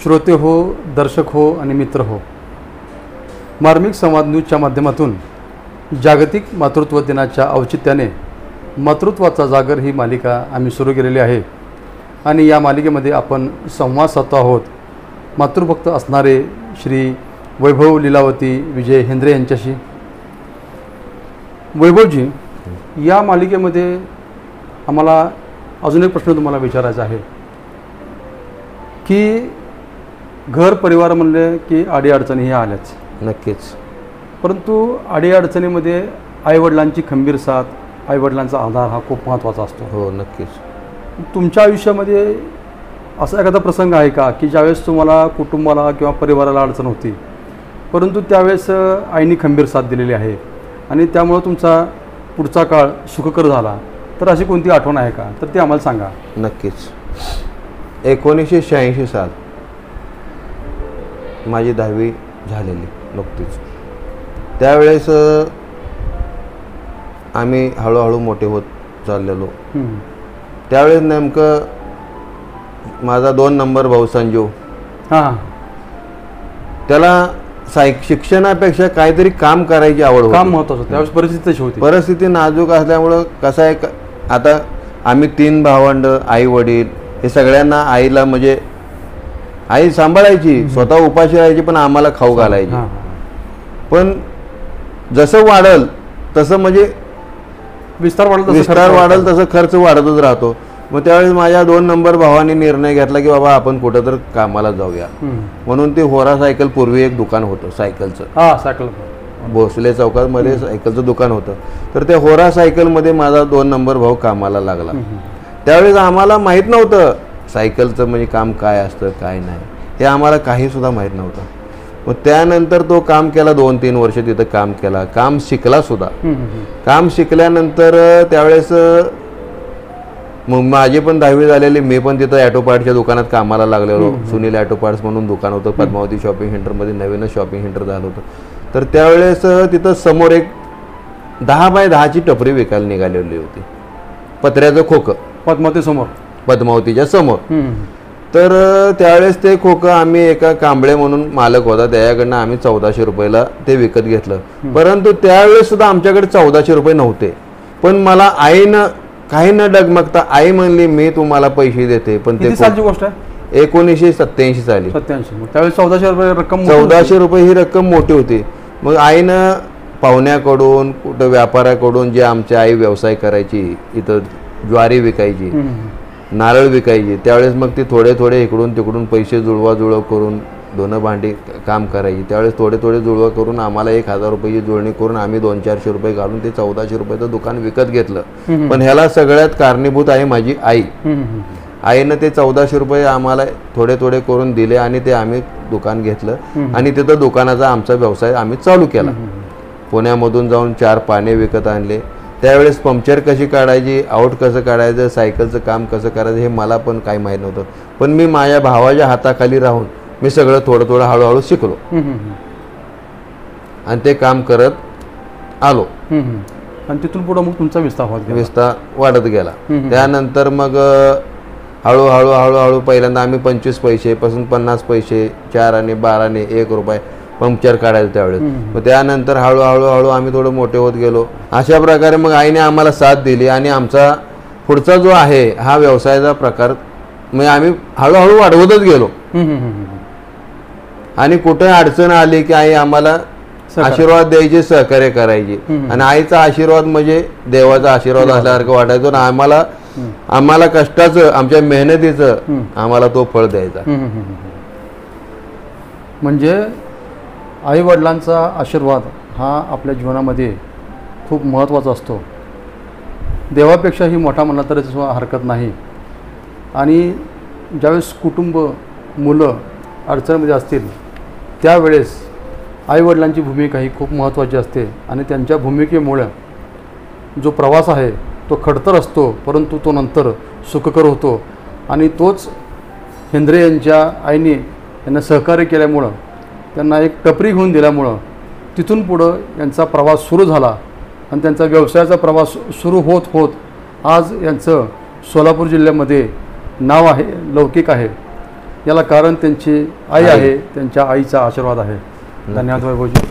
श्रोते हो, दर्शक हो आणि मित्र हो, मार्मिक संवाद न्यूजच्या माध्यमातून जागतिक मातृत्व दिनाच्या औचित्याने मातृत्वाचा जागर ही मालिका आम्ही सुरू केलेली आहे आणि या मालिकेमध्ये आपण संवाद साधतो आहोत मातृभक्त असणारे श्री वैभव लीलावती विजय हेंद्रे यांच्याशी. वैभवजी, या मालिकेमध्ये आम्हाला अजून एक प्रश्न तुम्हाला विचारायचा आहे की घर परिवार म्हणले की अडीअडचणी ह्या आल्याच नक्कीच, परंतु अडीअडचणीमध्ये आईवडिलांची खंबीर साथ, आईवडिलांचा आधार हा खूप महत्त्वाचा असतो. हो नक्कीच. तुमच्या आयुष्यामध्ये असा एखादा प्रसंग आहे का की ज्यावेळेस तुम्हाला कुटुंबाला किंवा परिवाराला अडचण होती परंतु त्यावेळेस आईने खंबीर साथ दिलेली आहे आणि त्यामुळं तुमचा पुढचा काळ सुखकर झाला, तर अशी कोणती आठवण आहे का? तर ती आम्हाला सांगा. नक्कीच. 1986 साल माझी 10वी झालेली नुकतीच. त्यावेळेस आम्ही हळूहळू मोठे होत चाललेलो. त्यावेळेस नेमकं माझा 2 नंबर भाऊ संजू, त्याला शिक्षणापेक्षा काहीतरी काम करायची आवड होती. काम महत्त्वाचं. त्यावेळेस परिस्थिती तशी होती. परिस्थिती नाजूक असल्यामुळं कसं आहे, आता आम्ही 3 भावंड, आई वडील हे सगळ्यांना आईला म्हणजे आई सांभाळायची, स्वतः उपाशी राहायची पण आम्हाला खाऊ घालायची. पण जसं वाढल तसं म्हणजे विस्तार वाढल तसं खर्च वाढतच राहतो. मग त्यावेळेस माझ्या 2 नंबर भावाने निर्णय घेतला की बाबा आपण कुठं तर कामाला जाऊया. म्हणून ते होरा सायकल, पूर्वी एक दुकान होतं सायकलचं, भोसले चौकामध्ये सायकलचं दुकान होतं. तर त्या होरा सायकलमध्ये माझा 2 नंबर भाऊ कामाला लागला. त्यावेळेस आम्हाला माहीत नव्हतं सायकलचं म्हणजे काम काय असतं काय नाही, हे आम्हाला काही सुद्धा माहीत नव्हतं. मग त्यानंतर तो काम केला, 2-3 वर्ष तिथं काम केला, काम शिकला सुद्धा. काम शिकल्यानंतर त्यावेळेस मग माझी पण 10वी झालेली, मी पण तिथं ॲटो पार्टच्या दुकानात कामाला लागलेलो. सुनील ॲटो पार्ट्स म्हणून दुकान होतं पद्मावती शॉपिंग सेंटरमध्ये, नवीनच शॉपिंग सेंटर झालं होतं. तर त्यावेळेस तिथं समोर एक 10 बाय 10ची टपरी विकायला निघालेली होती, पत्र्याचं खोकं, पद्मावतीच्या समोर. तर त्यावेळेस ते खोकं आम्ही एका कांबळे म्हणून मालक होता त्याच्याकडनं आम्ही 1400 रुपयाला ते विकत घेतलं. परंतु त्यावेळेस सुद्धा आमच्याकडे 1400 रुपये नव्हते. पण मला आईनं काही न डगमगता आई म्हणली मी तुम्हाला पैसे देते. पण ते गोष्ट आहे 1987 साली. त्यावेळेस 1400 रुपये ही रक्कम मोठी होती. मग आईनं पाहुण्याकडून, कुठं व्यापाऱ्याकडून, जे आमच्या आई व्यवसाय करायची, इथं ज्वारी विकायची, नारळ विकायची, त्यावेळेस मग ती थोडे इकडून तिकडून पैसे जुळवा करून दोन भांडी काम करायची. त्यावेळेस थोडे जुळवा करून आम्हाला 1000 रुपयाची जुळणी करून आम्ही 200-400 रुपये घालून ते 1400 रुपयाचं दुकान विकत घेतलं. पण ह्याला सगळ्यात कारणीभूत आहे माझी आई. आईनं ते 1400 रुपये आम्हाला थोडे करून दिले आणि ते आम्ही दुकान घेतलं आणि तिथं दुकानाचा आमचा व्यवसाय आम्ही चालू केला. पुण्यामधून जाऊन 4 पाने विकत आणले. त्यावेळेस पंक्चर कशी काढायची, आउट कसं काढायचं, सायकलचं काम कसं करायचं हे मला पण काही माहीत नव्हतं. पण मी माझ्या भावाच्या हाताखाली राहून मी सगळं थोडं हळूहळू शिकलो आणि ते काम करत आलो. आणि तिथून पुढे मग तुमचा विस्तार वाढत गेला. त्यानंतर मग हळूहळू पहिल्यांदा आम्ही 25 पैसेपासून 50 पैसे, 4 आणि 12 आणि 1 रुपये पंक्चर काढायचं त्यावेळेस. मग त्यानंतर हळूहळू आम्ही थोडं मोठे होत गेलो. अशा प्रकारे मग आईने आम्हाला साथ दिली आणि आमचा पुढचा जो आहे हा व्यवसायाचा प्रकार मग आम्ही हळूहळू वाढवतच गेलो. आणि कुठे अडचण आली की आई आम्हाला आशीर्वाद द्यायचे, सहकार्य करायची. आणि आईचा आशीर्वाद म्हणजे देवाचा आशीर्वाद असल्यासारखं वाटायचं ना. आम्हाला कष्टाचं, आमच्या मेहनतीचं आम्हाला तो फळ द्यायचा. म्हणजे आई वडिलांचा आशीर्वाद हा आपल्या जीवनामध्ये खूप महत्त्वाचा असतो. देवापेक्षाही मोठा म्हणला तरी हरकत नाही. आणि ज्यावेळेस कुटुंब, मुलं अडचणीमध्ये असतील त्यावेळेस आईवडिलांची भूमिका ही खूप महत्त्वाची असते. आणि त्यांच्या भूमिकेमुळं जो प्रवास आहे तो खडतर असतो परंतु तो नंतर सुखकर होतो. आणि तोच हेंद्रे यांच्या आईने यांना सहकार्य केल्यामुळं, त्यांना एक टपरी घेऊन दिल्यामुळं तिथून पुढं यांचा प्रवास सुरू झाला. आणि त्यांचा व्यवसायाचा प्रवास सुरू होत आज यांचं सोलापूर जिल्ह्यामध्ये नाव आहे, लौकिक आहे. याला कारण त्यांची आई आहे, त्यांच्या आईचा आशीर्वाद आहे. धन्यवाद वैभवजी.